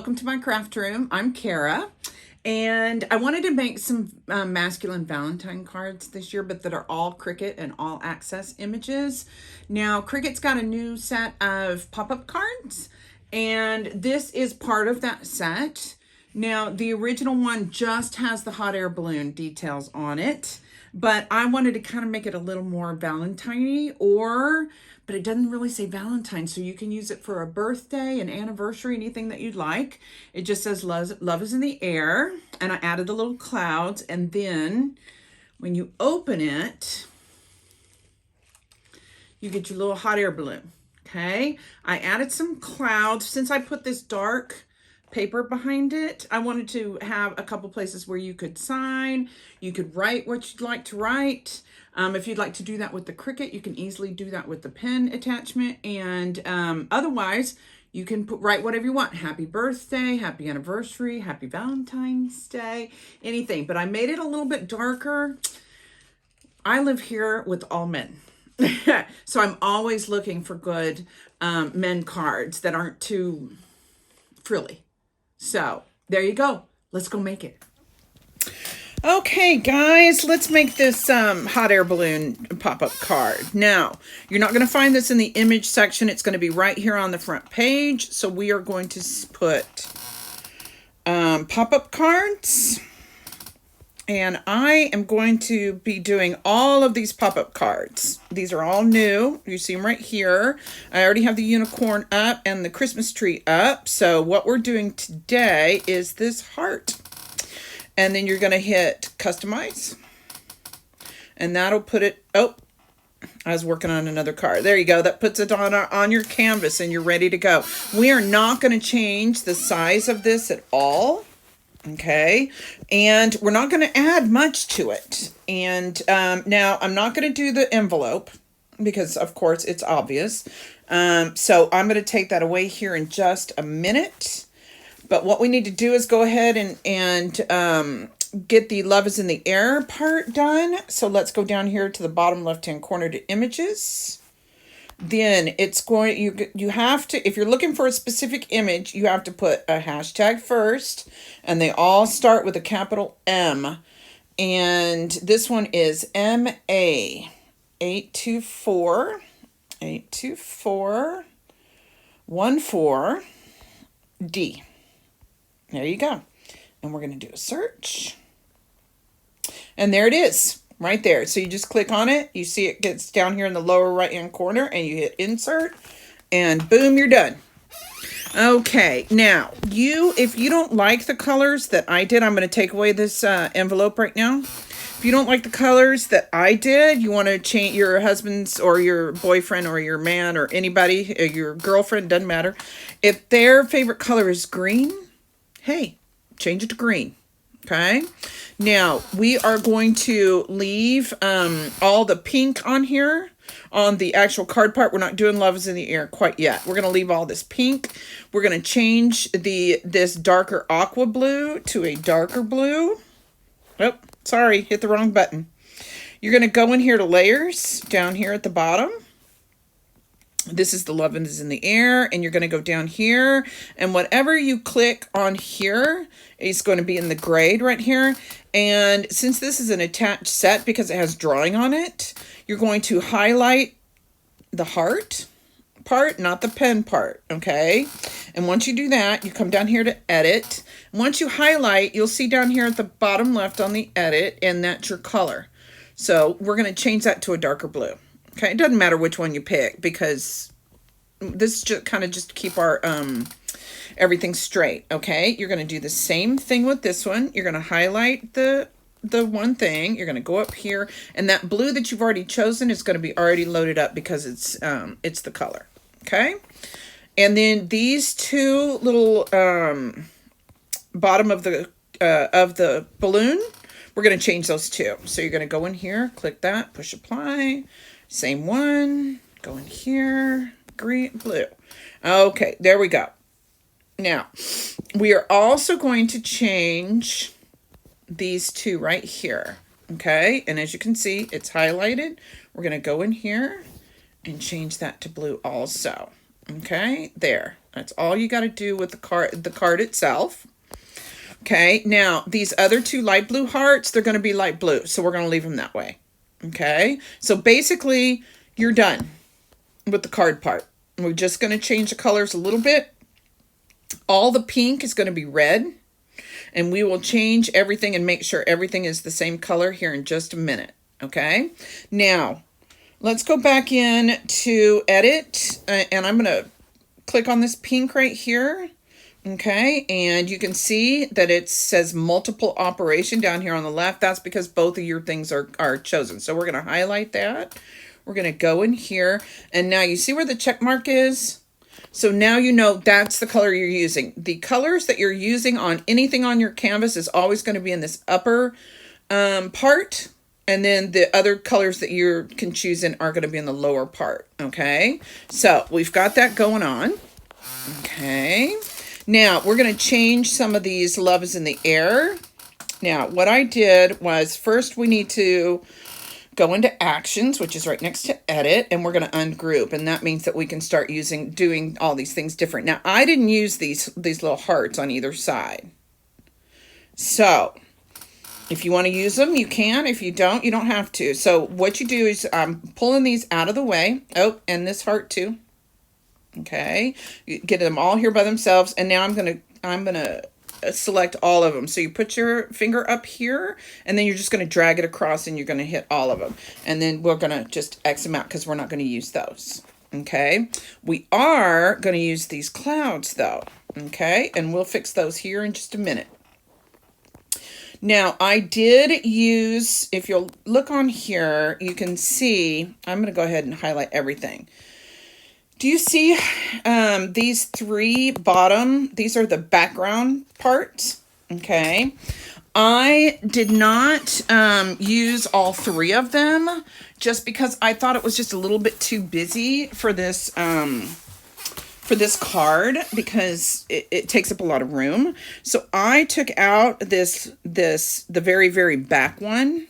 welcome to my craft room. I'm Kara, and I wanted to make some masculine Valentine cards this year, but that are all Cricut and all access images. Now, Cricut's got a new set of pop-up cards, and this is part of that set. Now, the original one just has the hot air balloon details on it, but I wanted to kind of make it a little more Valentine-y, but it doesn't really say Valentine, so you can use it for a birthday, an anniversary, anything that you'd like. It just says love is in the air, and I added the little clouds, and then when you open it, you get your little hot air balloon, okay? I added some clouds. Since I put this dark paper behind it, I wanted to have a couple places where you could sign, you could write what you'd like to write. If you'd like to do that with the Cricut, you can easily do that with the pen attachment. And otherwise, you can write whatever you want. Happy birthday, happy anniversary, happy Valentine's Day, anything. But I made it a little bit darker. I live here with all men. So I'm always looking for good men cards that aren't too frilly. So there you go. Let's go make it. Okay, guys, let's make this hot air balloon pop-up card. Now, you're not going to find this in the image section. It's going to be right here on the front page. So we are going to put pop-up cards. And I am going to be doing all of these pop-up cards. These are all new. You see them right here. I already have the unicorn up and the Christmas tree up. So what we're doing today is this heart. And then you're going to hit customize. And that'll put it, oh, I was working on another card. There you go. That puts it on your canvas and you're ready to go. We are not going to change the size of this at all. Okay. And we're not going to add much to it. And now I'm not going to do the envelope because, of course, it's obvious. So I'm going to take that away here in just a minute. But what we need to do is go ahead and get the love is in the air part done. So let's go down here to the bottom left-hand corner to images. Then it's going, you have to, if you're looking for a specific image, you have to put a hashtag first. And they all start with a capital M. And this one is MA82414D. There you go. And we're going to do a search. And there it is, right there. So you just click on it. You see it gets down here in the lower right-hand corner, and you hit insert, and boom, you're done. Okay, now, if you don't like the colors that I did, I'm going to take away this envelope right now. If you don't like the colors that I did, you want to change your husband's or your boyfriend or your man or anybody, or your girlfriend, doesn't matter. If their favorite color is green, hey, change it to green, okay? Now, we are going to leave all the pink on here on the actual card part. We're not doing love is in the air quite yet. We're going to leave all this pink. We're going to change this darker aqua blue to a darker blue. Oh, sorry, hit the wrong button. You're going to go in here to layers, down here at the bottom. This is the love is in the air, and you're going to go down here, and whatever you click on here is going to be in the grade right here. And since this is an attached set because it has drawing on it, you're going to highlight the heart part, not the pen part, okay? And once you do that, you come down here to edit. Once you highlight, you'll see down here at the bottom left on the edit, and that's your color. So we're going to change that to a darker blue. Okay, it doesn't matter which one you pick because this just kind of just keep our everything straight. Okay, you're going to do the same thing with this one. You're going to highlight the one thing. You're going to go up here, and that blue that you've already chosen is going to be already loaded up because it's the color. Okay, and then these two little bottom of the balloon, we're going to change those too. So you're going to go in here, click that, push apply. Same one, go in here, green, blue. Okay, there we go. Now, we are also going to change these two right here, okay? And as you can see, it's highlighted. We're going to go in here and change that to blue also. Okay, there. That's all you got to do with the card itself. Okay, now these other two light blue hearts, they're going to be light blue, so we're going to leave them that way. Okay, so basically you're done with the card part. We're just going to change the colors a little bit. All the pink is going to be red, and we will change everything and make sure everything is the same color here in just a minute. Okay, now let's go back in to edit, and I'm going to click on this pink right here. Okay, and you can see that it says multiple operation down here on the left. That's because both of your things are chosen. So we're going to highlight that. We're going to go in here, and now you see where the check mark is? So now you know that's the color you're using. The colors that you're using on anything on your canvas is always going to be in this upper part, and then the other colors that you can choose in are going to be in the lower part. Okay, so we've got that going on. Okay. Now, we're going to change some of these love is in the air. Now, what I did was first we need to go into actions, which is right next to edit, and we're going to ungroup. And that means that we can start doing all these things different. Now, I didn't use these little hearts on either side. So, if you want to use them, you can. If you don't, you don't have to. So, what you do is I'm pulling these out of the way. Oh, and this heart too. Okay, you get them all here by themselves, and now I'm gonna select all of them. So you put your finger up here, and then you're just gonna drag it across, and you're gonna hit all of them, and then we're gonna just X them out because we're not gonna use those. Okay, we are gonna use these clouds though. Okay, and we'll fix those here in just a minute. Now, I did use, if you'll look on here, you can see, I'm gonna go ahead and highlight everything. Do you see these three bottom? These are the background parts. Okay. I did not use all three of them just because I thought it was just a little bit too busy for this card because it takes up a lot of room. So I took out the very, very back one.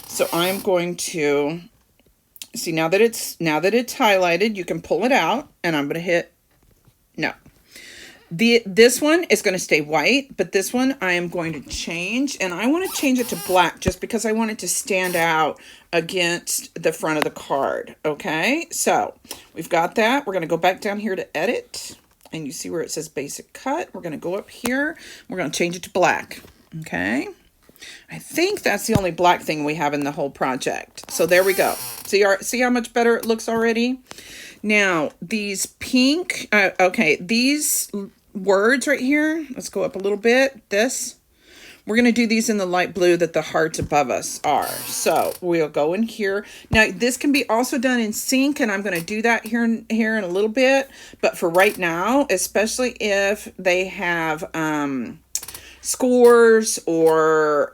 So I'm going to see, now that it's highlighted, you can pull it out, and I'm going to hit no. This one is going to stay white, but this one I am going to change, and I want to change it to black just because I want it to stand out against the front of the card. Okay, so we've got that. We're going to go back down here to edit, and you see where it says basic cut. We're going to go up here. We're going to change it to black. Okay. I think that's the only black thing we have in the whole project. So there we go. See how much better it looks already? Now, these pink, okay, these words right here, let's go up a little bit. We're going to do these in the light blue that the hearts above us are. So we'll go in here. Now, this can be also done in sync, and I'm going to do that here in a little bit. But for right now, especially if they have scores or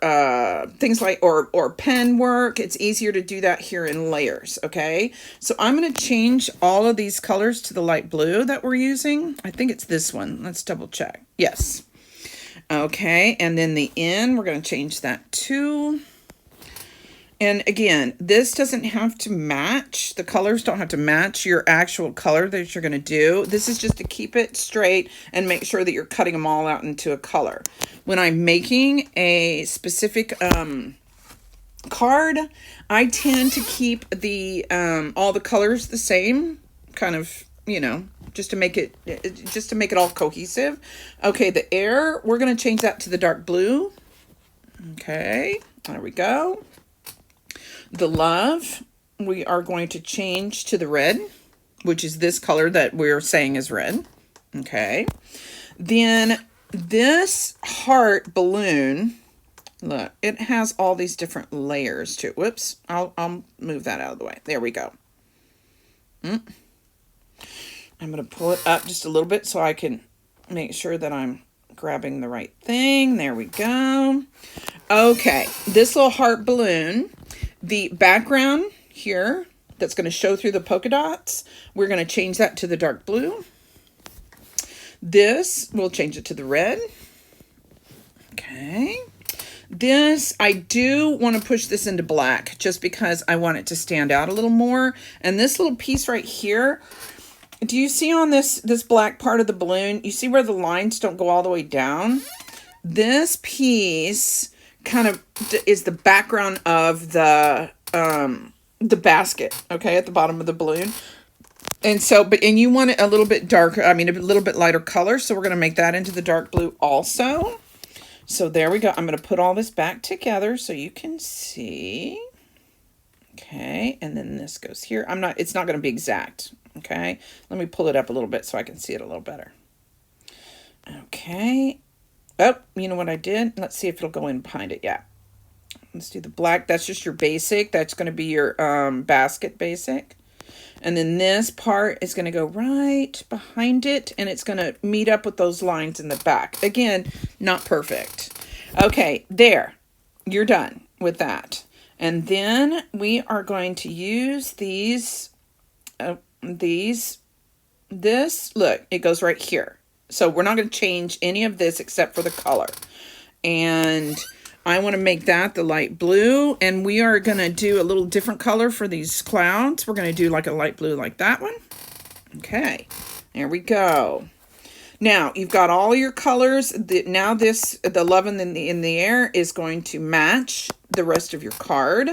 things like or pen work, it's easier to do that here in layers. Okay, so I'm going to change all of these colors to the light blue that we're using. I think it's this one. Let's double check. Yes. Okay, and then the N, we're going to change that too. And again, this doesn't have to match, the colors don't have to match your actual color that you're going to do. This is just to keep it straight and make sure that you're cutting them all out into a color. When I'm making a specific card, I tend to keep the all the colors the same, kind of, you know, just to make it all cohesive. Okay, the air, we're going to change that to the dark blue. Okay, there we go. The love, we are going to change to the red, which is this color that we're saying is red. Okay. Then this heart balloon, look, it has all these different layers to it. Whoops. I'll move that out of the way. There we go. I'm going to pull it up just a little bit so I can make sure that I'm grabbing the right thing. There we go. Okay. This little heart balloon, the background here that's going to show through the polka dots, we're going to change that to the dark blue. This, we'll change it to the red. Okay. This, I do want to push this into black just because I want it to stand out a little more. And this little piece right here, do you see on this black part of the balloon, you see where the lines don't go all the way down? This piece kind of is the background of the basket, okay, at the bottom of the balloon. And so, and you want it a little bit darker, I mean, a little bit lighter color. So we're going to make that into the dark blue also. So there we go. I'm going to put all this back together so you can see. Okay. And then this goes here. It's not going to be exact. Okay. Let me pull it up a little bit so I can see it a little better. Okay. Oh, you know what I did? Let's see if it'll go in behind it. Yeah. Let's do the black. That's just your basic. That's going to be your basket basic. And then this part is going to go right behind it, and it's going to meet up with those lines in the back. Again, not perfect. Okay, there. You're done with that. And then we are going to use this, look, it goes right here. So we're not going to change any of this except for the color. And I want to make that the light blue, and we are going to do a little different color for these clouds. We're going to do like a light blue like that one. Okay, there we go. Now, you've got all your colors. Now the love in the air is going to match the rest of your card.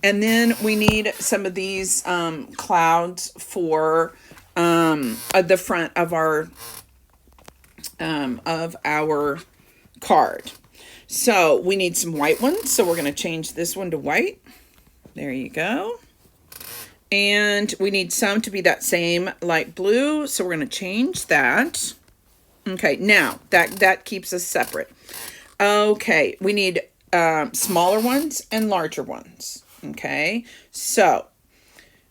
And then we need some of these clouds for the front of our card. So we need some white ones. So we're going to change this one to white. There you go. And we need some to be that same light blue. So we're going to change that. Okay, now that keeps us separate. Okay, we need smaller ones and larger ones. Okay, so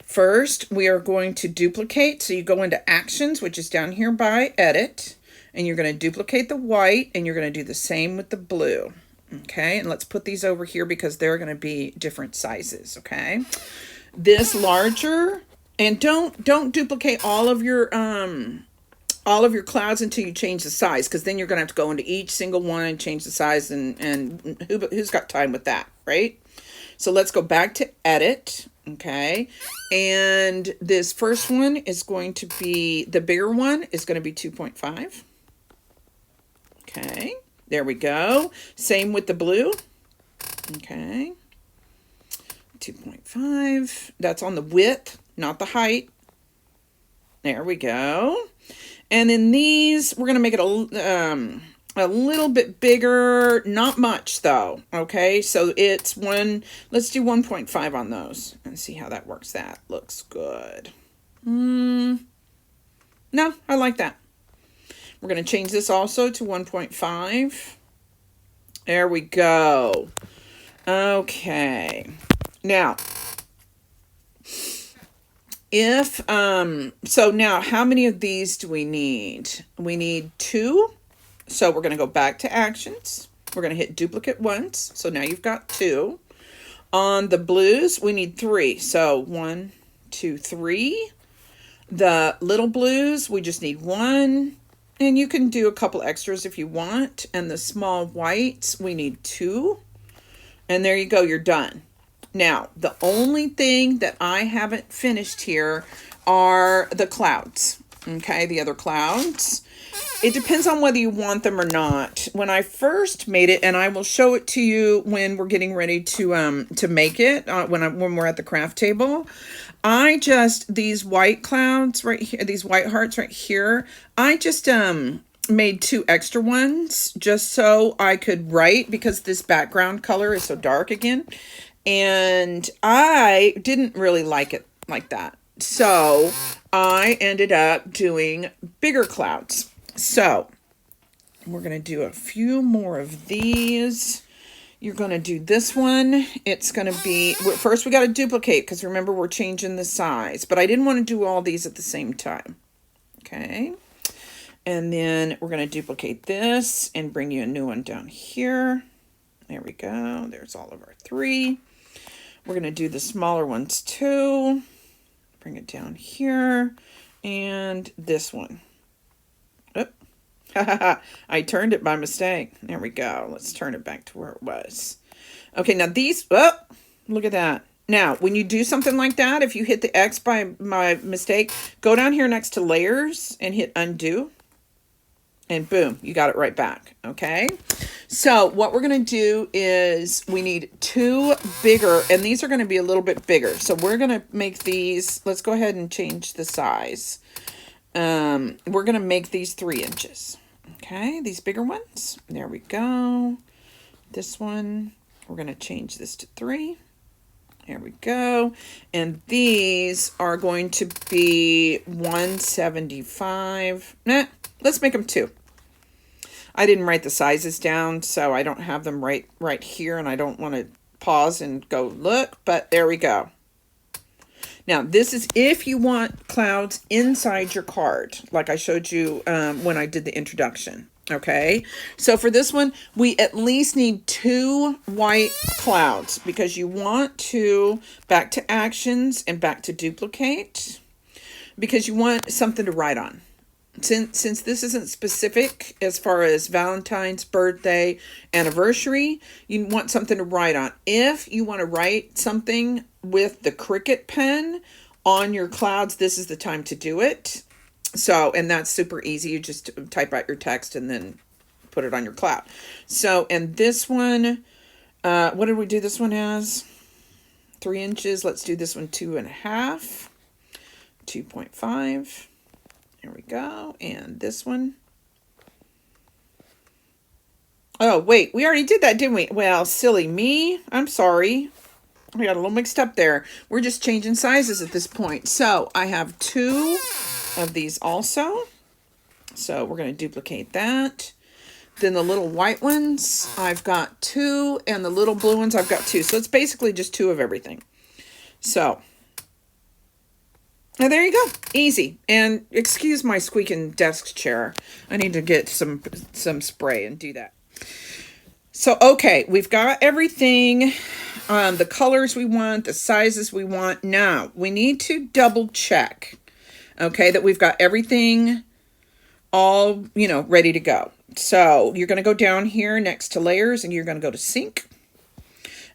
first we are going to duplicate. So you go into Actions, which is down here by Edit. And you're going to duplicate the white, and you're going to do the same with the blue. Okay, and let's put these over here because they're going to be different sizes. Okay, this larger, and don't duplicate all of your clouds until you change the size, because then you're going to have to go into each single one and change the size, and who's got time with that, right? So let's go back to Edit. Okay, and this first one is going to be, the bigger one is going to be 2.5. Okay, there we go. Same with the blue. Okay, 2.5. That's on the width, not the height. There we go. And then these, we're going to make it a little bit bigger. Not much, though. Okay, so it's let's do 1.5 on those and see how that works. That looks good. No, I like that. We're going to change this also to 1.5. There we go. Okay. Now, so now how many of these do we need? We need 2. So we're going to go back to Actions. We're going to hit duplicate once. So now you've got 2. On the blues, we need 3. So 1, 2, 3. The little blues, we just need 1. And you can do a couple extras if you want. And the small whites, we need 2. And there you go, you're done. Now, the only thing that I haven't finished here are the clouds. Okay, the other clouds. It depends on whether you want them or not. When I first made it, and I will show it to you when we're getting ready to make it, when we're at the craft table, these white clouds right here, these white hearts right here, I just made 2 extra ones just so I could write, because this background color is so dark again. And I didn't really like it like that. So I ended up doing bigger clouds. So we're going to do a few more of these. You're going to do this one. It's going to be, first we got to duplicate, because remember we're changing the size. But I didn't want to do all these at the same time. Okay. And then we're going to duplicate this and bring you a new one down here. There we go. There's all of our 3. We're going to do the smaller ones too. Bring it down here. And this one. Oop. I turned it by mistake. There we go. Let's turn it back to where it was. Okay, now these, look at that. Now, when you do something like that, if you hit the X by my mistake, go down here next to layers and hit undo. And boom, you got it right back, okay? So what we're going to do is we need 2 bigger, and these are going to be a little bit bigger. So we're going to make these, let's go ahead and change the size. We're going to make these 3 inches, okay? These bigger ones. There we go. This one, we're going to change this to 3. There we go. And these are going to be 175. Nah, let's make them 2. I didn't write the sizes down, so I don't have them right here, and I don't want to pause and go look, but there we go. Now, this is if you want clouds inside your card, like I showed you when I did the introduction. Okay, so for this one, we at least need 2 white clouds because you want to back to actions and back to duplicate because you want something to write on. Since this isn't specific as far as Valentine's, birthday, anniversary, you want something to write on. If you want to write something with the Cricut pen on your clouds, this is the time to do it. So, and that's super easy. You just type out your text and then put it on your cloud. So, and this one, what did we do this one as? 3 inches. Let's do this one 2.5, 2.5. There we go. And this one. Oh, wait. We already did that, didn't we? Well, silly me. I'm sorry. We got a little mixed up there. We're just changing sizes at this point. So I have 2 of these also. So we're going to duplicate that. Then the little white ones, I've got 2. And the little blue ones, I've got 2. So it's basically just 2 of everything. So... and there you go. Easy. And excuse my squeaking desk chair. I need to get some spray and do that. So, okay, we've got everything, the colors we want, the sizes we want. Now, we need to double check, okay, that we've got everything all, ready to go. So, you're going to go down here next to layers and you're going to go to sync.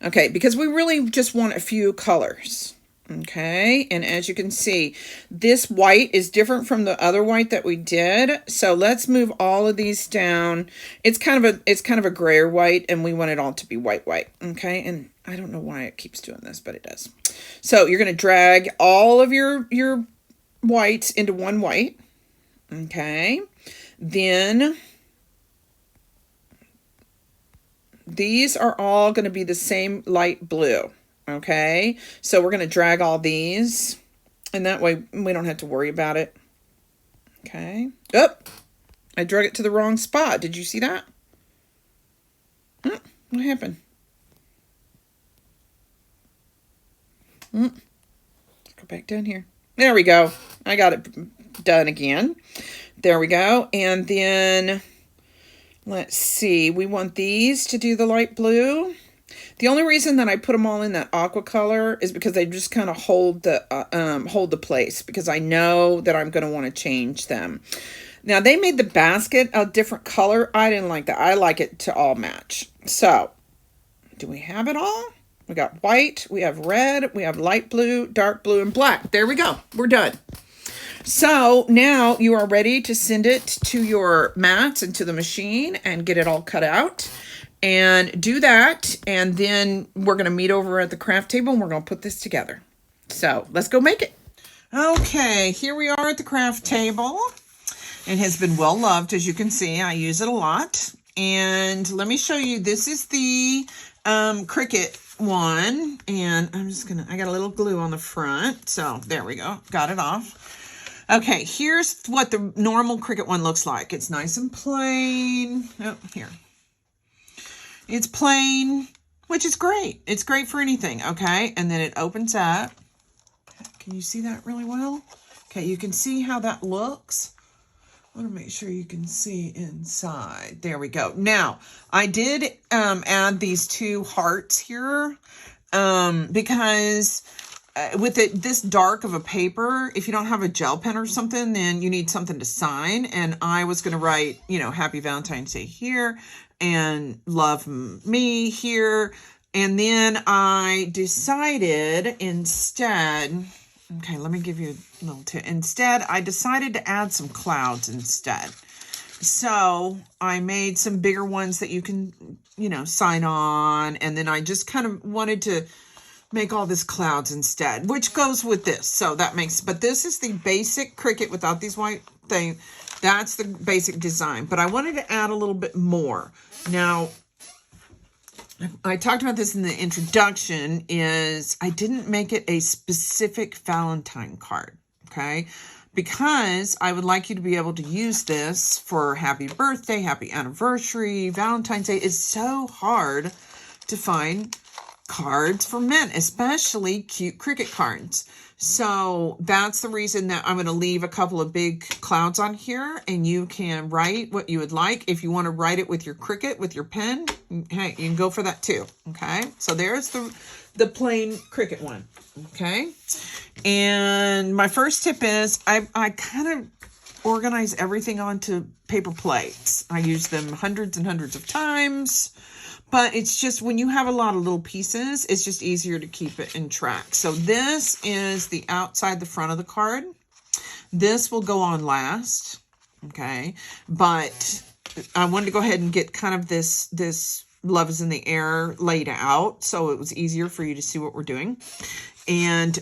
Okay, because we really just want a few colors. Okay, and as you can see, this white is different from the other white that we did. So let's move all of these down. It's kind of a grayer white, and we want it all to be white. Okay, and I don't know why it keeps doing this, but it does. So you're going to drag all of your whites into one white. Okay, then these are all going to be the same light blue. Okay, so we're going to drag all these, and that way we don't have to worry about it. Okay. Oh, I drug it to the wrong spot. Did you see that? What happened? Go back down here. There we go. I got it done again. There we go. And then, let's see. We want these to do the light blue. The only reason that I put them all in that aqua color is because they just kind of hold the place, because I know that I'm going to want to change them. Now, they made the basket a different color. I didn't like that. I like it to all match. So, do we have it all? We got white, we have red, we have light blue, dark blue, and black. There we go. We're done. So, now you are ready to send it to your mats and to the machine and get it all cut out. And do that, and then we're going to meet over at the craft table, and we're going to put this together. So, let's go make it. Okay, here we are at the craft table. It has been well loved, as you can see. I use it a lot. And let me show you, this is the Cricut one. And I got a little glue on the front. So, there we go. Got it off. Okay, here's what the normal Cricut one looks like. It's nice and plain. Oh, here. It's plain, which is great. It's great for anything, okay? And then it opens up. Can you see that really well? Okay, you can see how that looks. I want to make sure you can see inside. There we go. Now, I did add these 2 hearts here because with this dark of a paper, if you don't have a gel pen or something, then you need something to sign. And I was going to write, Happy Valentine's Day here and love me here. And then I decided instead, okay, let me give you a little tip. Instead, I decided to add some clouds instead. So I made some bigger ones that you can, you know, sign on. And then I just kind of wanted to make all this clouds instead, which goes with this. So that makes, but this is the basic Cricut without these white things. That's the basic design. But I wanted to add a little bit more. Now, I talked about this in the introduction, is I didn't make it a specific Valentine card, okay? Because I would like you to be able to use this for happy birthday, happy anniversary, Valentine's Day. It's so hard to find cards for men, especially cute Cricut cards. So that's the reason that I'm going to leave a couple of big clouds on here, and you can write what you would like. If you want to write it with your Cricut, with your pen, hey, you can go for that too. Okay, so there's the plain Cricut one. Okay, and my first tip is I kind of organize everything onto paper plates. I use them hundreds and hundreds of times. But it's just when you have a lot of little pieces, it's just easier to keep it in track. So this is the outside, the front of the card. This will go on last, okay? But I wanted to go ahead and get kind of this love is in the air laid out, so it was easier for you to see what we're doing. And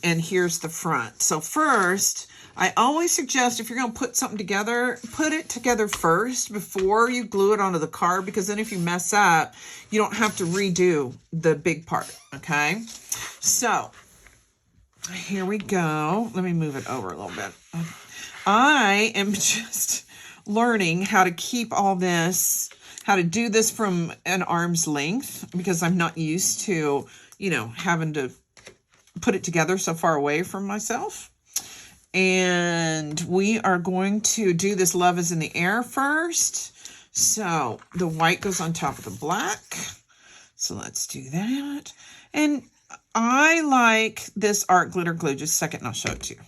here's the front. So first, I always suggest if you're going to put something together, put it together first before you glue it onto the card, because then if you mess up, you don't have to redo the big part, okay? So, here we go. Let me move it over a little bit. I am just learning how to keep all this, how to do this from an arm's length, because I'm not used to, you know, having to put it together so far away from myself. And we are going to do this love is in the air first. So the white goes on top of the black. So let's do that. And I like this art glitter glue. Just a second and I'll show it to you.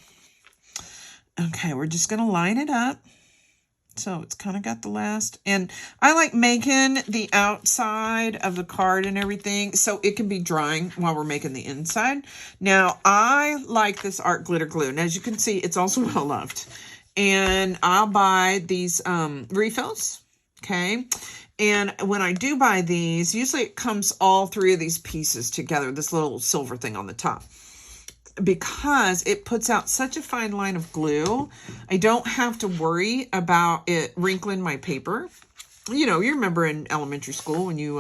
Okay, we're just going to line it up. So it's kind of got the last, and I like making the outside of the card and everything so it can be drying while we're making the inside. Now, I like this art glitter glue. And as you can see, it's also well loved. And I'll buy these refills, okay? And when I do buy these, usually it comes all three of these pieces together, this little silver thing on the top, because it puts out such a fine line of glue. I don't have to worry about it wrinkling my paper. You know, you remember in elementary school when you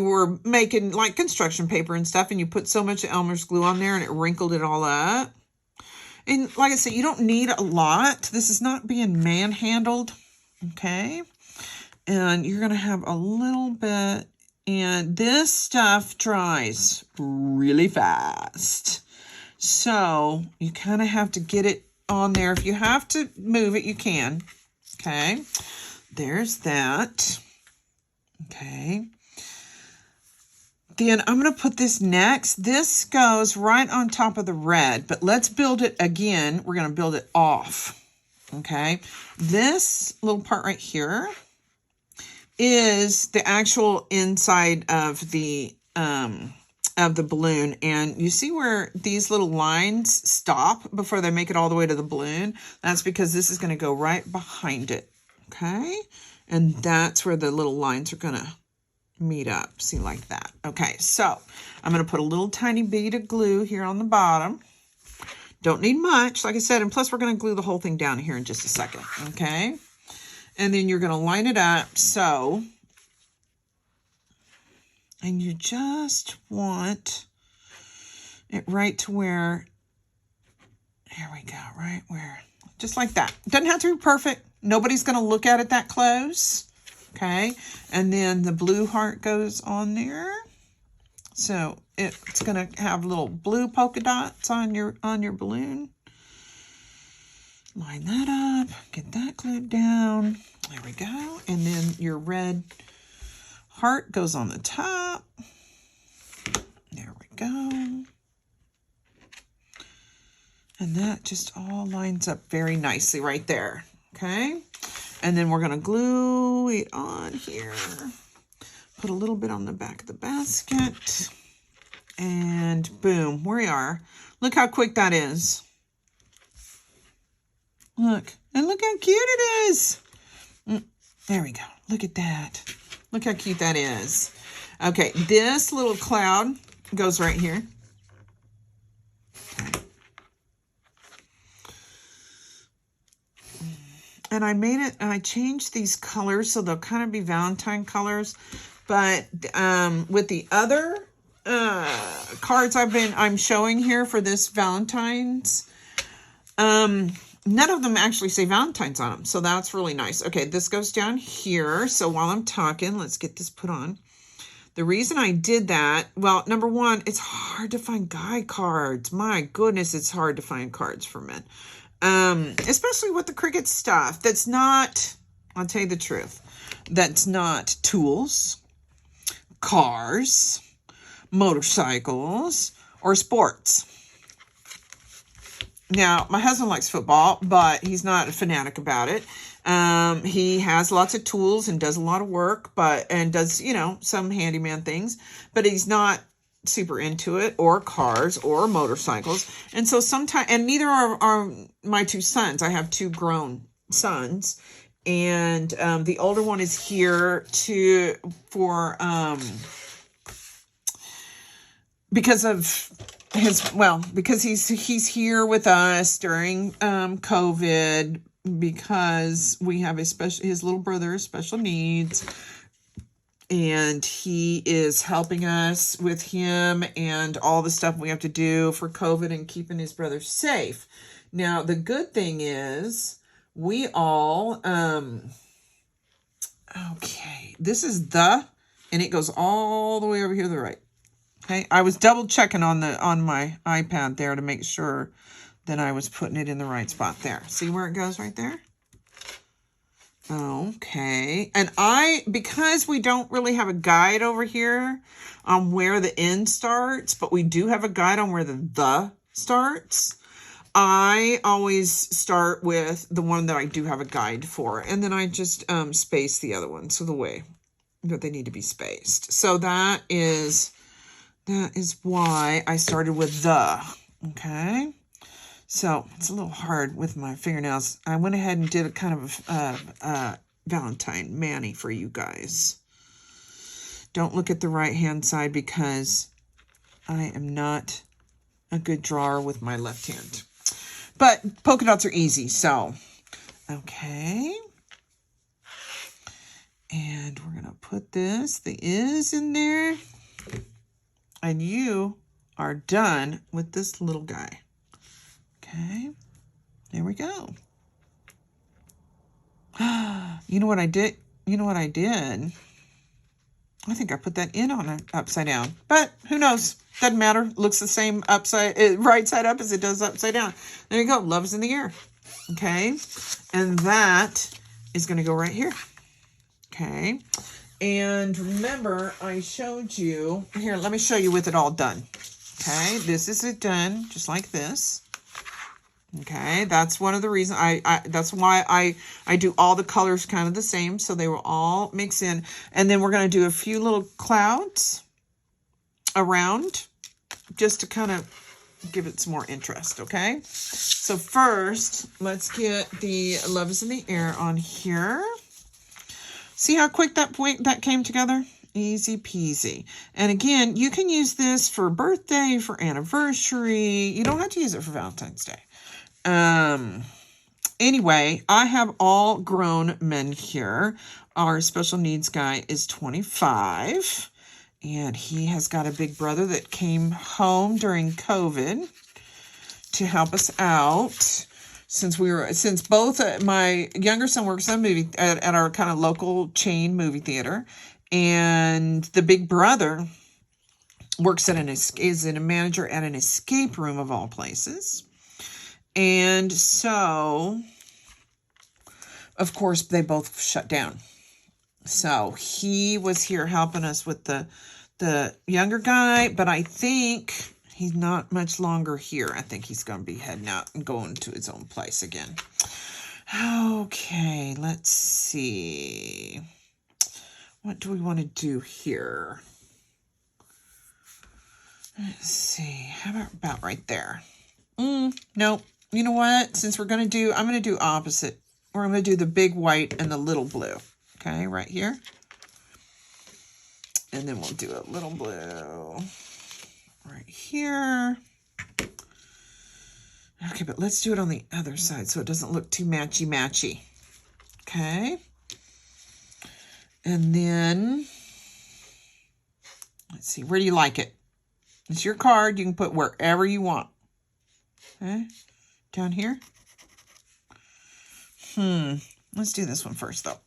were making like construction paper and stuff, and you put so much Elmer's glue on there and it wrinkled it all up. And like I said, you don't need a lot. This is not being manhandled, okay? And you're going to have a little bit. And this stuff dries really fast. So you kind of have to get it on there. If you have to move it, you can. Okay. There's that. Okay. Then I'm going to put this next. This goes right on top of the red, but let's build it again. We're going to build it off. Okay. This little part right here is the actual inside of the balloon. And you see where these little lines stop before they make it all the way to the balloon? That's because this is going to go right behind it. Okay. And that's where the little lines are going to meet up. See, like that. Okay. So I'm going to put a little tiny bead of glue here on the bottom. Don't need much, like I said. And plus we're going to glue the whole thing down here in just a second. Okay. And then you're going to line it up so, and you just want it right to where, here we go, right where, just like that. Doesn't have to be perfect. Nobody's going to look at it that close, okay? And then the blue heart goes on there. So it's going to have little blue polka dots on your balloon. Line that up, get that glued down. There we go. And then your red heart goes on the top. There we go. And that just all lines up very nicely right there. Okay. And then we're going to glue it on here. Put a little bit on the back of the basket. And boom, here we are. Look how quick that is. Look, and look how cute it is. There we go. Look at that. Look how cute that is. Okay, this little cloud goes right here. Okay. And I made it, and I changed these colors so they'll kind of be Valentine colors. But with the other cards I'm showing here for this Valentine's, none of them actually say Valentine's on them. So that's really nice. Okay, this goes down here. So while I'm talking, let's get this put on. The reason I did that, well, number one, it's hard to find guy cards. My goodness, it's hard to find cards for men. Especially with the Cricut stuff. That's not, I'll tell you the truth, that's not tools, cars, motorcycles, or sports. Now, my husband likes football, but he's not a fanatic about it. He has lots of tools and does a lot of work, and does, some handyman things, but he's not super into it, or cars or motorcycles. And so sometimes, and neither are my two sons. I have two grown sons, and the older one is here because he's here with us during COVID, because we have his little brother has special needs, and he is helping us with him and all the stuff we have to do for COVID and keeping his brother safe. Now, the good thing is we all, okay, this is and it goes all the way over here to the right. Okay, I was double checking on my iPad there to make sure that I was putting it in the right spot there. See where it goes right there? Okay, and because we don't really have a guide over here on where the end starts, but we do have a guide on where the starts, I always start with the one that I do have a guide for, and then I just space the other one, so the way that they need to be spaced. So that is why I started with okay? So it's a little hard with my fingernails. I went ahead and did a kind of Valentine mani for you guys. Don't look at the right-hand side because I am not a good drawer with my left hand. But polka dots are easy, so. Okay. And we're going to put the is in there. And you are done with this little guy. Okay, there we go. You know what I did? I think I put that in on it upside down, but who knows? Doesn't matter. Looks the same right side up as it does upside down. There you go. Love is in the air. Okay, and that is going to go right here. Okay, and remember I showed you here. Let me show you with it all done. Okay, this is it done just like this. Okay, that's one of the reasons that's why I do all the colors kind of the same, so they will all mix in. And then we're going to do a few little clouds around just to kind of give it some more interest, okay? So first, let's get the Love is in the Air on here. See how quick that came together? Easy peasy. And again, you can use this for birthday, for anniversary. You don't have to use it for Valentine's Day. Anyway, I have all grown men here. Our special needs guy is 25, and he has got a big brother that came home during COVID to help us out. Since both my younger son works at our kind of local chain movie theater, and the big brother works is a manager at an escape room of all places. And so, of course, they both shut down. So he was here helping us with the younger guy, but I think he's not much longer here. I think he's going to be heading out and going to his own place again. Okay, let's see. What do we want to do here? Let's see. How about right there? Nope. You know what? Since I'm going to do opposite. We're going to do the big white and the little blue. Okay, right here. And then we'll do a little blue right here. Okay, but let's do it on the other side so it doesn't look too matchy-matchy. Okay. And then, let's see, where do you like it? It's your card. You can put wherever you want. Okay, down here. Let's do this one first, though.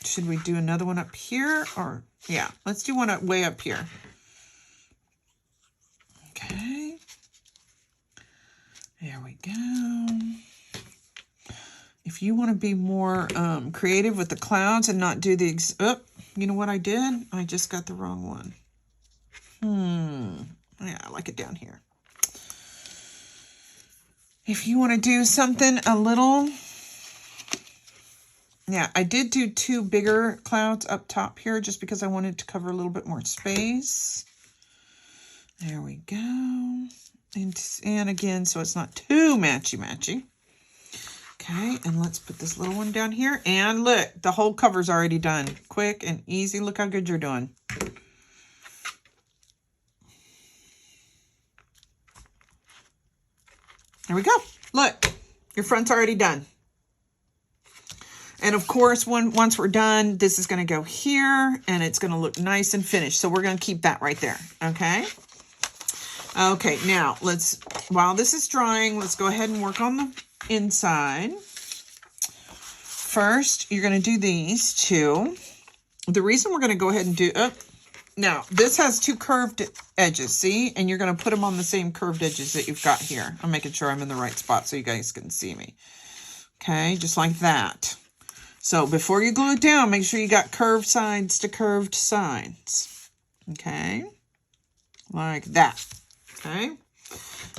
Should we do another one up here? Or, yeah, let's do one way up here. Okay. There we go. If you want to be more creative with the clouds and not do the... you know what I did? I just got the wrong one. Yeah, I like it down here. If you want to do something a little... Yeah, I did do 2 bigger clouds up top here just because I wanted to cover a little bit more space. There we go. And again, so it's not too matchy-matchy. Okay, and let's put this little one down here. And look, the whole cover's already done. Quick and easy. Look how good you're doing. There we go. Look, your front's already done. And of course, once we're done, this is going to go here, and it's going to look nice and finished. So we're going to keep that right there, okay? Okay, now while this is drying, let's go ahead and work on the inside. First, you're going to do these 2. The reason we're going to go ahead and do, now this has 2 curved edges, see? And you're going to put them on the same curved edges that you've got here. I'm making sure I'm in the right spot so you guys can see me. Okay, just like that. So before you glue it down, make sure you got curved sides to curved sides. Okay, like that. Okay.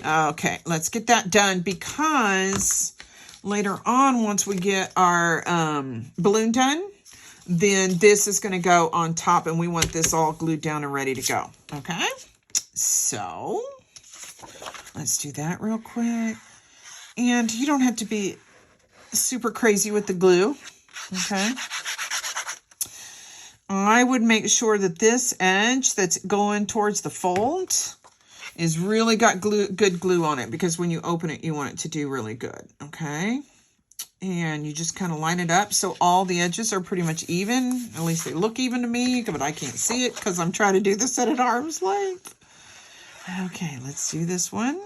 Okay, let's get that done because later on, once we get our balloon done, then this is going to go on top and we want this all glued down and ready to go. Okay, so let's do that real quick. And you don't have to be super crazy with the glue. Okay. I would make sure that this edge that's going towards the fold is really got good glue on it, because when you open it, you want it to do really good. Okay. And you just kind of line it up so all the edges are pretty much even. At least they look even to me, but I can't see it because I'm trying to do this at an arm's length. Okay, let's do this one.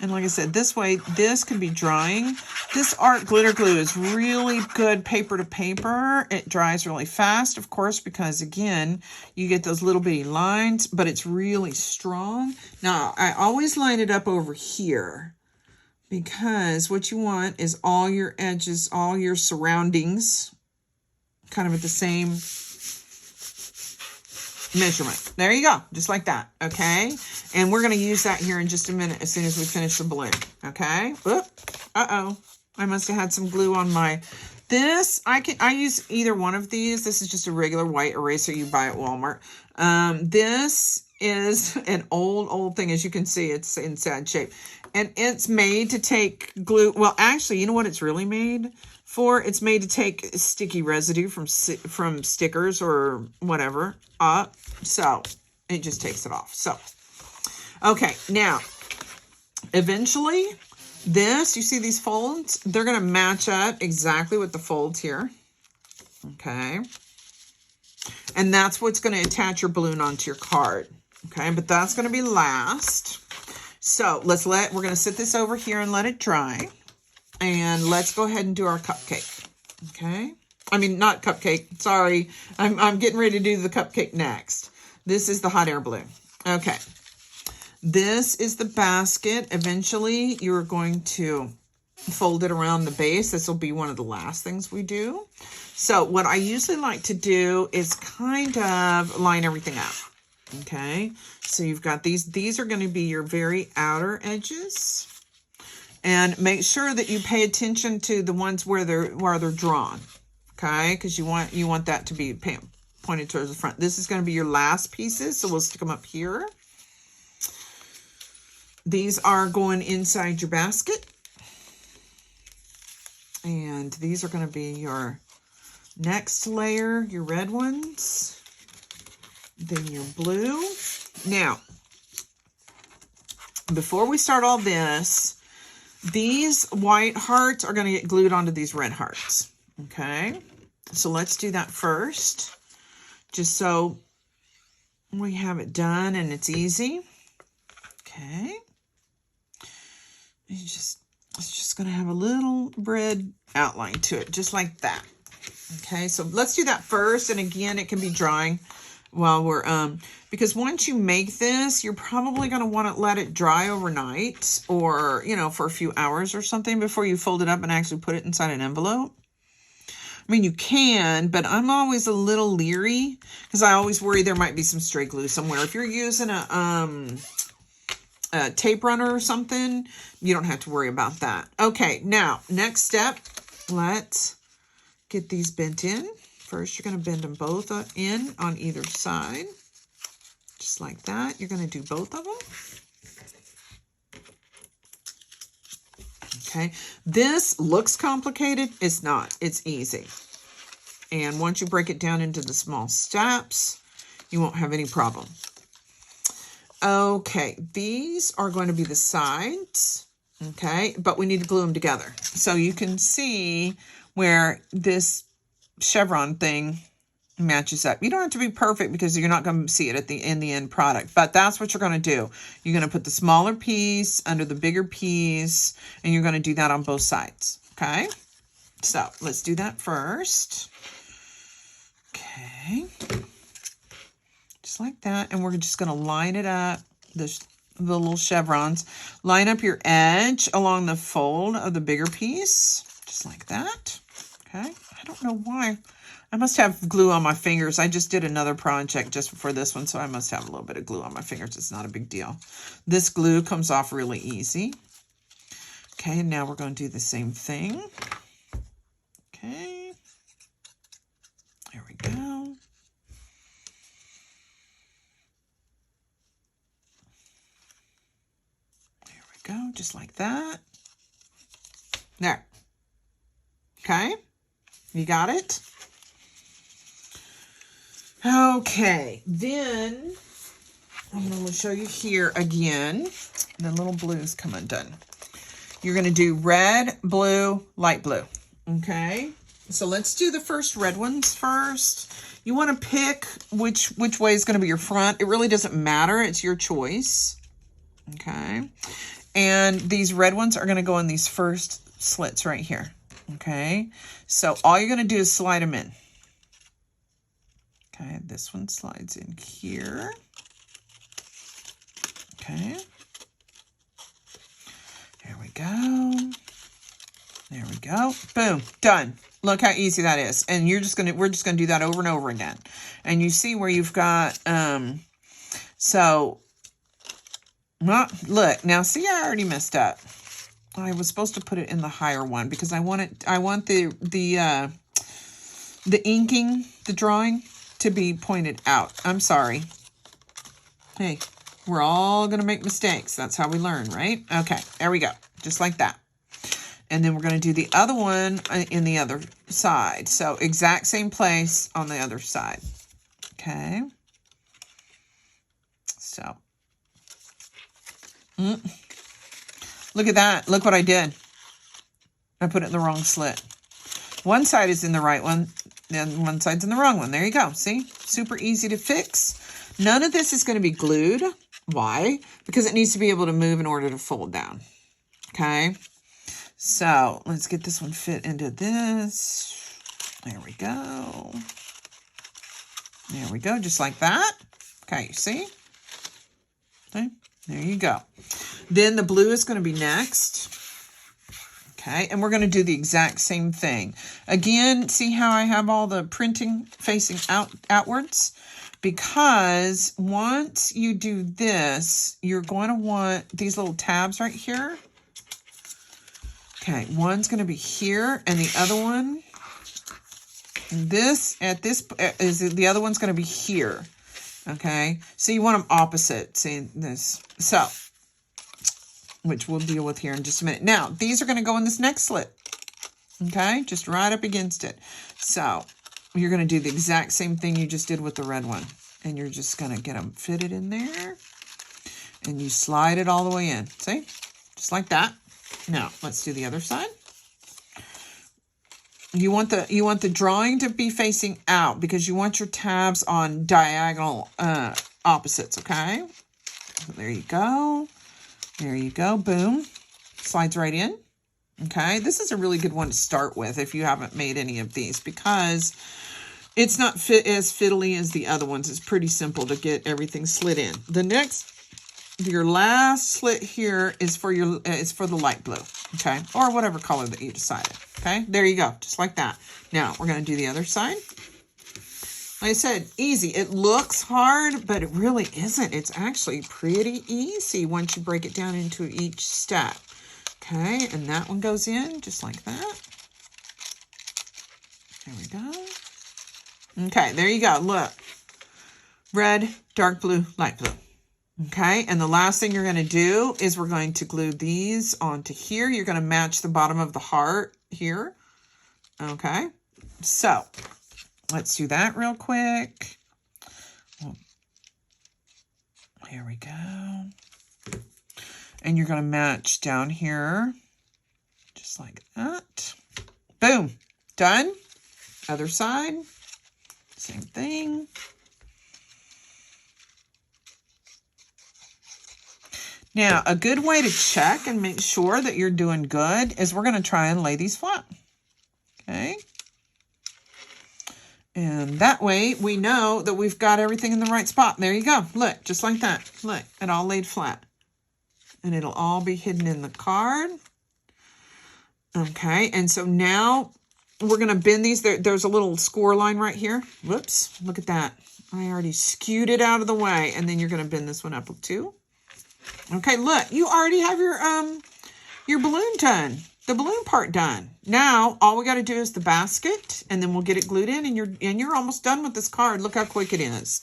And like I said, this way, this can be drying. This art glitter glue is really good paper to paper. It dries really fast, of course, because again, you get those little bitty lines, but it's really strong. Now, I always line it up over here because what you want is all your edges, all your surroundings, kind of at the same measurement. There you go. Just like that. Okay. And we're going to use that here in just a minute as soon as we finish the balloon. Okay. Oop. Uh-oh. I must have had some glue on my, I use either one of these. This is just a regular white eraser you buy at Walmart. This is an old thing. As you can see, it's in sad shape. And it's made to take glue. Well, actually, you know what it's really made for? It's made to take sticky residue from stickers or whatever up. So it just takes it off. So, okay, now, eventually, this, you see these folds? They're going to match up exactly with the folds here. Okay. And that's what's going to attach your balloon onto your card. Okay, but that's going to be last. So we're going to sit this over here and let it dry. And let's go ahead and do our cupcake. Okay. I mean, not cupcake. Sorry. I'm getting ready to do the cupcake next. This is the hot air balloon. Okay. This is the basket. Eventually, you're going to fold it around the base. This will be one of the last things we do. So what I usually like to do is kind of line everything up. Okay. So you've got these. These are going to be your very outer edges. And make sure that you pay attention to the ones where they're drawn. Okay, because you want that to be pointed towards the front. This is going to be your last pieces, so we'll stick them up here. These are going inside your basket. And these are going to be your next layer, your red ones. Then your blue. Now, before we start all this, these white hearts are going to get glued onto these red hearts. Okay, so let's do that first, just so we have it done and it's easy. Okay, it's just going to have a little red outline to it, just like that. Okay, so let's do that first, and again, it can be drying while we're because once you make this, you're probably going to want to let it dry overnight, or for a few hours or something before you fold it up and actually put it inside an envelope. I mean, you can, but I'm always a little leery because I always worry there might be some stray glue somewhere. If you're using a tape runner or something, you don't have to worry about that. Okay, now, next step, let's get these bent in. First, you're going to bend them both in on either side, just like that. You're going to do both of them. Okay, this looks complicated. It's not. It's easy. And once you break it down into the small steps, you won't have any problem. Okay, these are going to be the sides. Okay, but we need to glue them together. So you can see where this chevron thing matches up. You don't have to be perfect because you're not going to see it in the end product, but that's what you're going to do. You're going to put the smaller piece under the bigger piece, and you're going to do that on both sides. Okay, so let's do that first. Okay, just like that, and we're just going to line it up, the little chevrons. Line up your edge along the fold of the bigger piece, just like that. Okay, I don't know why. I must have glue on my fingers. I just did another project just before this one, so I must have a little bit of glue on my fingers. It's not a big deal. This glue comes off really easy. Okay, and now we're going to do the same thing. Okay, there we go. There we go, just like that. There. Okay, you got it? Okay, then I'm going to show you here again. The little blues come undone. You're going to do red, blue, light blue. Okay, so let's do the first red ones first. You want to pick which way is going to be your front. It really doesn't matter. It's your choice. Okay, and these red ones are going to go in these first slits right here. Okay, so all you're going to do is slide them in. Okay, this one slides in here. Okay. There we go. There we go. Boom, done. Look how easy that is. And we're just gonna do that over and over again. And you see where you've got look, now see, I already messed up. I was supposed to put it in the higher one because I want the inking, the drawing, to be pointed out. I'm sorry. Hey, we're all going to make mistakes. That's how we learn, right? Okay, there we go. Just like that. And then we're going to do the other one in the other side. So exact same place on the other side. Okay. So. Look at that. Look what I did. I put it in the wrong slit. One side is in the right one, and one side's in the wrong one. There you go. See? Super easy to fix. None of this is going to be glued. Why? Because it needs to be able to move in order to fold down. Okay? So, let's get this one fit into this. There we go. There we go. Just like that. Okay, you see? Okay, there you go. Then the blue is going to be next. Okay, and we're going to do the exact same thing. Again, see how I have all the printing facing outwards? Because once you do this, you're going to want these little tabs right here. Okay, one's going to be here, and the other one, the other one's going to be here. Okay, so you want them opposite. See this? So, which we'll deal with here in just a minute. Now, these are going to go in this next slit. Okay, just right up against it. So, you're going to do the exact same thing you just did with the red one. And you're just going to get them fitted in there. And you slide it all the way in. See? Just like that. Now, let's do the other side. You want the drawing to be facing out because you want your tabs on diagonal opposites, okay? So there you go. There you go. Boom. Slides right in. Okay, this is a really good one to start with if you haven't made any of these because it's not as fiddly as the other ones. It's pretty simple to get everything slid in. The next, your last slit here is for the light blue, okay, or whatever color that you decided. Okay, there you go, just like that. Now we're going to do the other side. Like I said, easy. It looks hard, but it really isn't. It's actually pretty easy once you break it down into each step. Okay, and that one goes in just like that. There we go. Okay, there you go. Look. Red, dark blue, light blue. Okay, and the last thing you're going to do is we're going to glue these onto here. You're going to match the bottom of the heart here. Okay, so let's do that real quick. Here we go. And you're going to match down here, just like that. Boom. Done. Other side. Same thing. Now, a good way to check and make sure that you're doing good is we're going to try and lay these flat. Okay. And that way we know that we've got everything in the right spot. There you go. Look, just like that. Look, it all laid flat. And it'll all be hidden in the card. Okay, and so now we're going to bend these. There's a little score line right here. Whoops, look at that. I already skewed it out of the way. And then you're going to bend this one up too. Okay, look, you already have your balloon done. The balloon part done. Now, all we got to do is the basket, and then we'll get it glued in, and you're almost done with this card. Look how quick it is.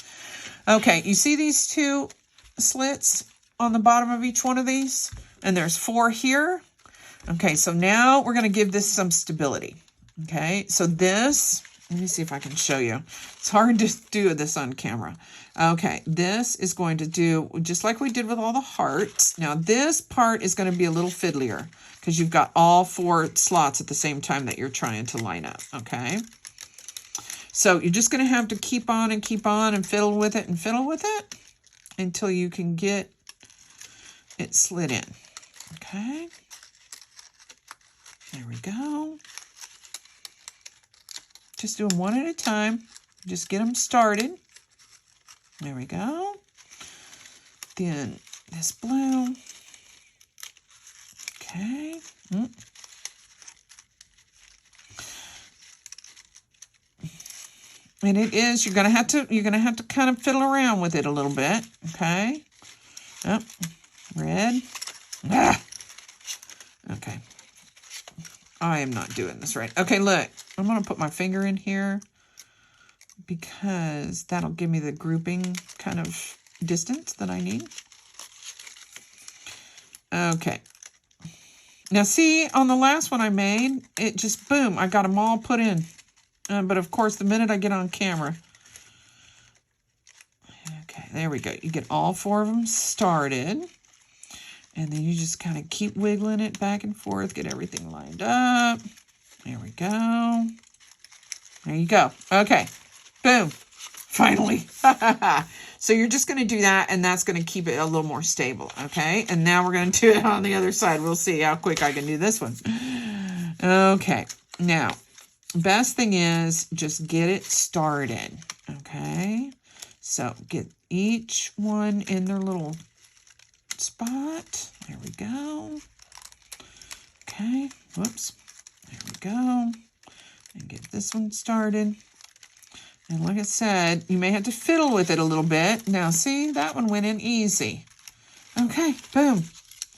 Okay, you see these two slits on the bottom of each one of these? And there's 4 here. Okay, so now we're going to give this some stability. Okay, so this, let me see if I can show you. It's hard to do this on camera. Okay, this is going to do just like we did with all the hearts. Now this part is going to be a little fiddlier because you've got all 4 slots at the same time that you're trying to line up. Okay, so you're just going to have to keep on and fiddle with it until you can get it slid in. Okay, there we go. Just do them one at a time. Just get them started. There we go. Then this blue. Okay. And it is, you're gonna have to kind of fiddle around with it a little bit. Okay. Oh, red. Ah. Okay. I am not doing this right. Okay, look. I'm going to put my finger in here because that'll give me the grouping kind of distance that I need. Okay. Now, see, on the last one I made, it just, boom, I got them all put in. But, of course, the minute I get on camera. Okay, there we go. You get all 4 of them started. And then you just kind of keep wiggling it back and forth, get everything lined up. There we go. There you go. Okay. Boom. Finally. So you're just going to do that, and that's going to keep it a little more stable. Okay. And now we're going to do it on the other side. We'll see how quick I can do this one. Okay. Now, best thing is just get it started. Okay. So get each one in their little spot. There we go. Okay. Whoops. There we go. And get this one started. And like I said, you may have to fiddle with it a little bit. Now, see, that one went in easy. Okay, boom.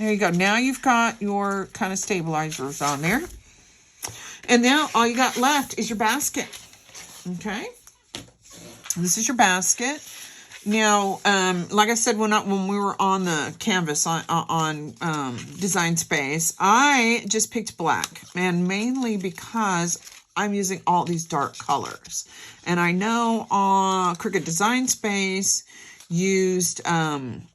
There you go. Now you've got your kind of stabilizers on there. And now all you got left is your basket. Okay. This is your basket. Now, like I said, when we were on the canvas on Design Space, I just picked black, and mainly because I'm using all these dark colors. And I know Cricut Design Space used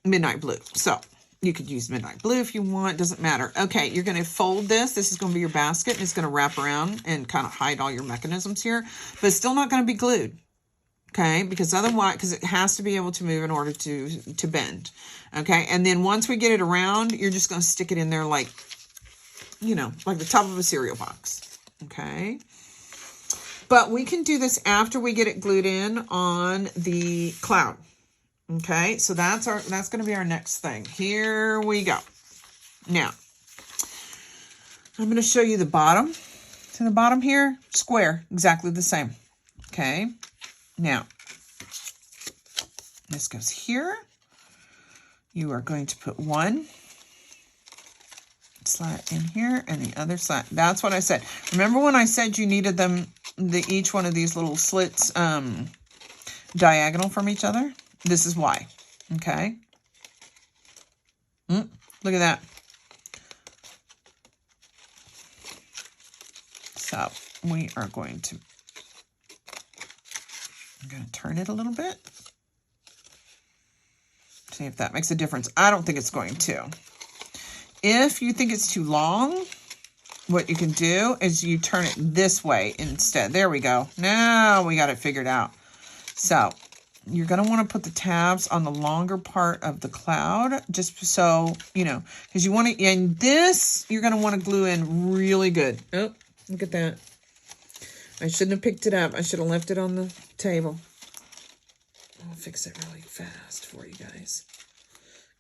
midnight blue, so you could use midnight blue if you want. Doesn't matter. Okay, you're going to fold this. This is going to be your basket, and it's going to wrap around and kind of hide all your mechanisms here, but it's still not going to be glued. Okay, because it has to be able to move in order to bend. Okay, and then once we get it around, you're just going to stick it in there like, like the top of a cereal box. Okay, but we can do this after we get it glued in on the cloud. Okay, so that's going to be our next thing. Here we go. Now, I'm going to show you the bottom. To the bottom here, square, exactly the same. Okay. Now, this goes here. You are going to put one slat in here and the other slat. That's what I said. Remember when I said you needed them, each one of these little slits diagonal from each other? This is why. Okay. Look at that. So we are going to I'm going to turn it a little bit. See if that makes a difference. I don't think it's going to. If you think it's too long, what you can do is you turn it this way instead. There we go. Now we got it figured out. So you're going to want to put the tabs on the longer part of the cloud, just so, because you want to, and this, you're going to want to glue in really good. Oh, look at that. I shouldn't have picked it up. I should have left it on the table. I'll fix it really fast for you guys.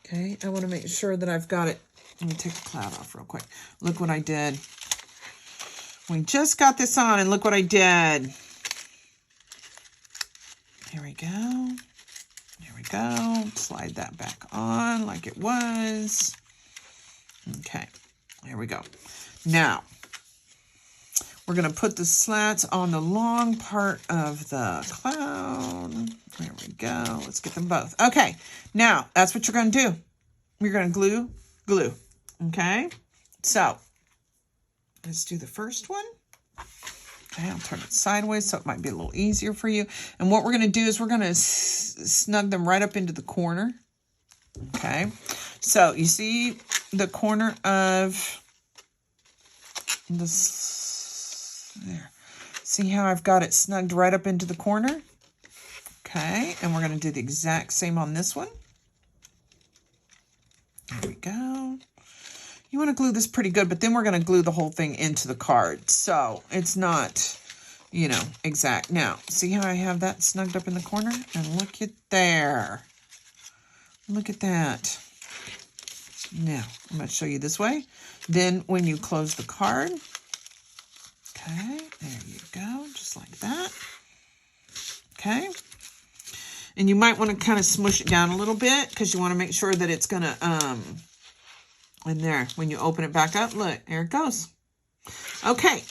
Okay, I want to make sure that I've got it. Let me take the cloud off real quick. Look what I did. We just got this on, and look what I did. Here we go. There we go. Slide that back on like it was. Okay, there we go. Now, we're going to put the slats on the long part of the cloud. There we go. Let's get them both. Okay. Now, that's what you're going to do. You're going to glue. Okay. So, let's do the first one. Okay. I'll turn it sideways so it might be a little easier for you. And what we're going to do is we're going to snug them right up into the corner. Okay. So, you see the corner of this. There. See how I've got it snugged right up into the corner? Okay, and we're going to do the exact same on this one. There we go. You want to glue this pretty good, but then we're going to glue the whole thing into the card. So it's not, exact. Now, see how I have that snugged up in the corner? And look at there. Look at that. Now, I'm going to show you this way. Then when you close the card, okay, there you go, just like that. Okay. And you might want to kind of smush it down a little bit because you want to make sure that it's going to, in there, when you open it back up, look, there it goes. Okay.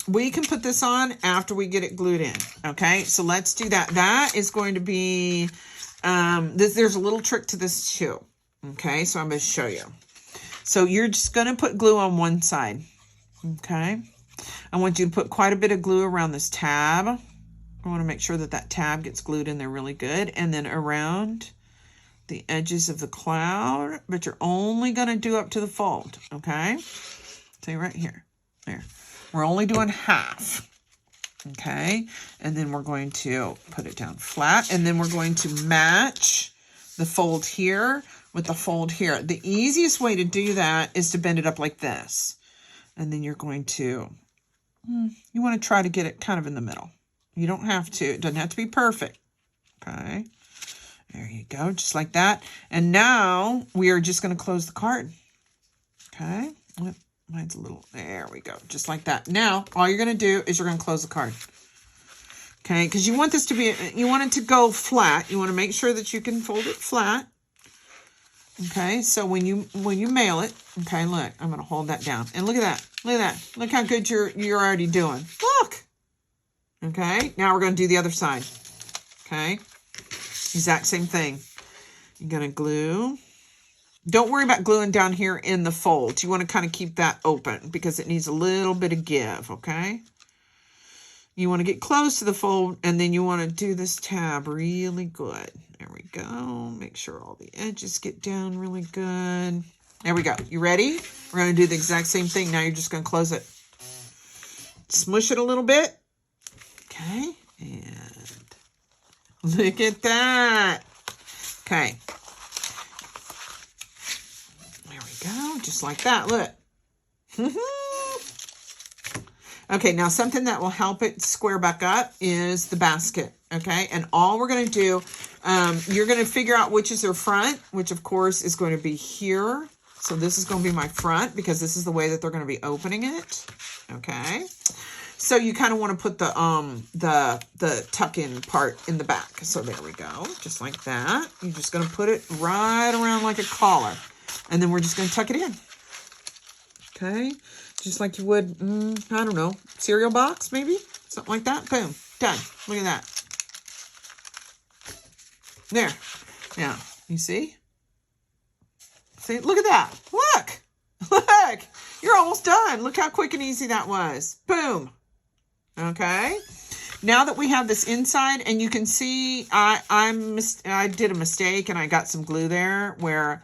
We can put this on after we get it glued in. Okay, so let's do that. That is going to be, there's a little trick to this too. Okay, so I'm going to show you. So you're just going to put glue on one side. Okay. I want you to put quite a bit of glue around this tab. I want to make sure that that tab gets glued in there really good. And then around the edges of the cloud. But you're only going to do up to the fold. Okay. See right here. There. We're only doing half. Okay. And then we're going to put it down flat. And then we're going to match the fold here with the fold here. The easiest way to do that is to bend it up like this. And then you're going to, you want to try to get it kind of in the middle. You don't have to. It doesn't have to be perfect. Okay. There you go. Just like that. And now we are just going to close the card. Okay. Mine's a little, there we go. Just like that. Now, all you're going to do is you're going to close the card. Okay. Because you want this to be, you want it to go flat. You want to make sure that you can fold it flat. Okay, so when you mail it, okay, look, I'm gonna hold that down. And look at that. Look at that. Look how good you're already doing. Look. Okay, now we're gonna do the other side. Okay. Exact same thing. You're gonna glue. Don't worry about gluing down here in the fold. You want to kind of keep that open because it needs a little bit of give, okay? You want to get close to the fold, and then you want to do this tab really good. There we go. Make sure all the edges get down really good. There we go. You ready? We're going to do the exact same thing. Now you're just going to close it. Smush it a little bit. Okay. And look at that. Okay. There we go. Just like that. Look. Okay, now something that will help it square back up is the basket, okay? And all we're going to do, you're going to figure out which is your front, which of course is going to be here. So this is going to be my front because this is the way that they're going to be opening it, okay? So you kind of want to put the tuck-in part in the back. So there we go, just like that. You're just going to put it right around like a collar. And then we're just going to tuck it in, okay? Just like you would, I don't know, cereal box maybe? Something like that. Boom. Done. Look at that. There. Now, you see? See? Look at that. Look. Look. You're almost done. Look how quick and easy that was. Boom. Okay. Now that we have this inside, and you can see I did a mistake and I got some glue there where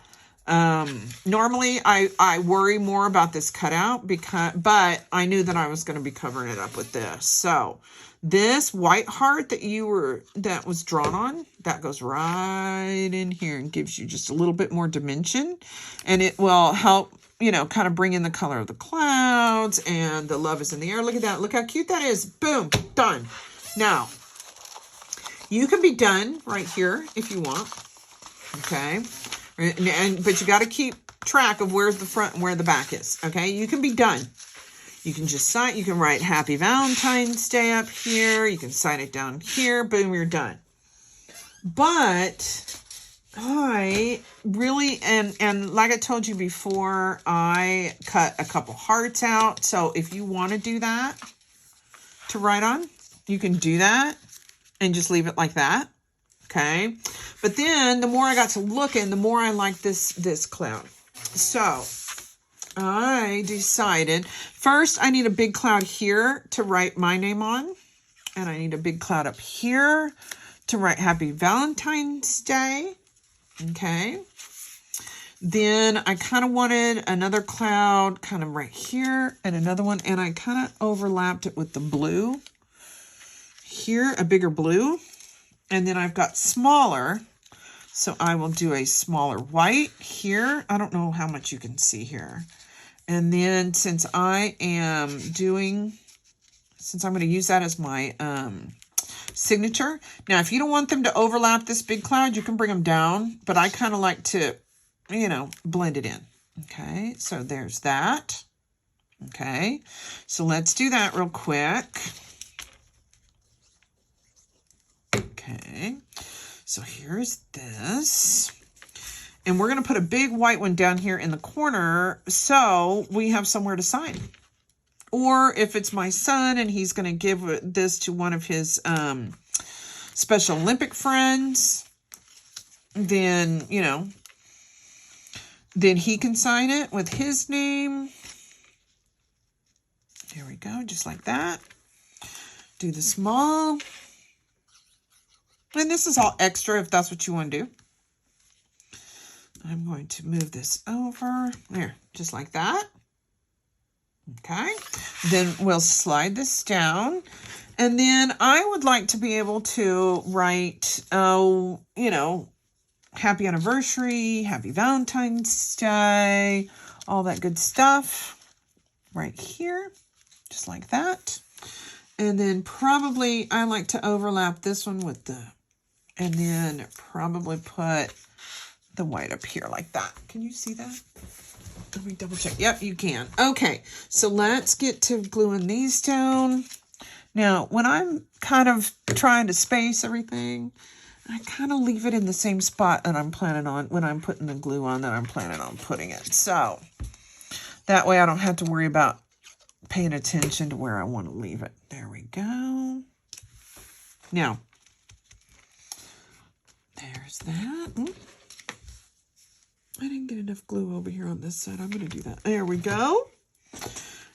normally I worry more about this cutout but I knew that I was going to be covering it up with this. So this white heart that was drawn on, that goes right in here and gives you just a little bit more dimension, and it will help, you know, kind of bring in the color of the clouds and the love is in the air. Look at that. Look how cute that is. Boom. Done. Now, you can be done right here if you want. Okay. But you got to keep track of where's the front and where the back is. Okay, you can be done. You can just sign. You can write Happy Valentine's Day up here. You can sign it down here. Boom, you're done. But I really and like I told you before, I cut a couple hearts out. So if you want to do that to write on, you can do that and just leave it like that. Okay, but then the more I got to looking, the more I like this cloud. So I decided first I need a big cloud here to write my name on, and I need a big cloud up here to write Happy Valentine's Day. Okay, then I kind of wanted another cloud kind of right here and another one, and I kind of overlapped it with the blue here, a bigger blue. And then I've got smaller, so I will do a smaller white here. I don't know how much you can see here. And then since I'm going to use that as my signature. Now, if you don't want them to overlap this big cloud, you can bring them down. But I kind of like to, you know, blend it in. Okay, so there's that. Okay, so let's do that real quick. Okay, so here's this. And we're going to put a big white one down here in the corner so we have somewhere to sign. Or if it's my son and he's going to give this to one of his Special Olympic friends, then, you know, then he can sign it with his name. There we go, just like that. Do the small. And this is all extra if that's what you want to do. I'm going to move this over. There, just like that. Okay. Then we'll slide this down. And then I would like to be able to write, you know, happy anniversary, happy Valentine's Day, all that good stuff right here, just like that. And then probably I like to overlap this one with the, and then probably put the white up here like that. Can you see that? Let me double check. Yep, you can. Okay, so let's get to gluing these down. Now, when I'm kind of trying to space everything, I kind of leave it in the same spot that I'm planning on when I'm putting the glue on that I'm planning on putting it. So that way I don't have to worry about paying attention to where I want to leave it. There we go. Now, there's that. I didn't get enough glue over here on this side. I'm going to do that. There we go.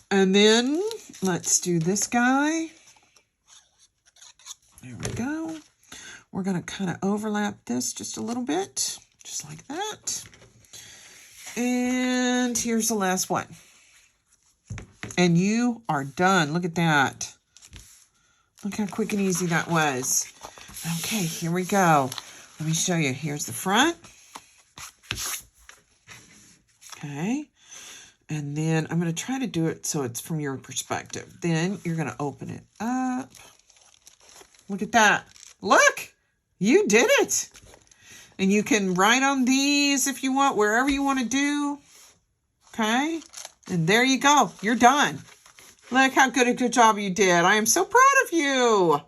And then let's do this guy. There we go. We're going to kind of overlap this just a little bit, just like that. And here's the last one. And you are done. Look at that. Look how quick and easy that was. Okay, here we go. Let me show you. Here's the front. Okay. And then I'm going to try to do it so it's from your perspective. Then you're going to open it up. Look at that. Look, you did it. And you can write on these if you want, wherever you want to do. Okay. And there you go. You're done. Look how good a job you did. I am so proud of you.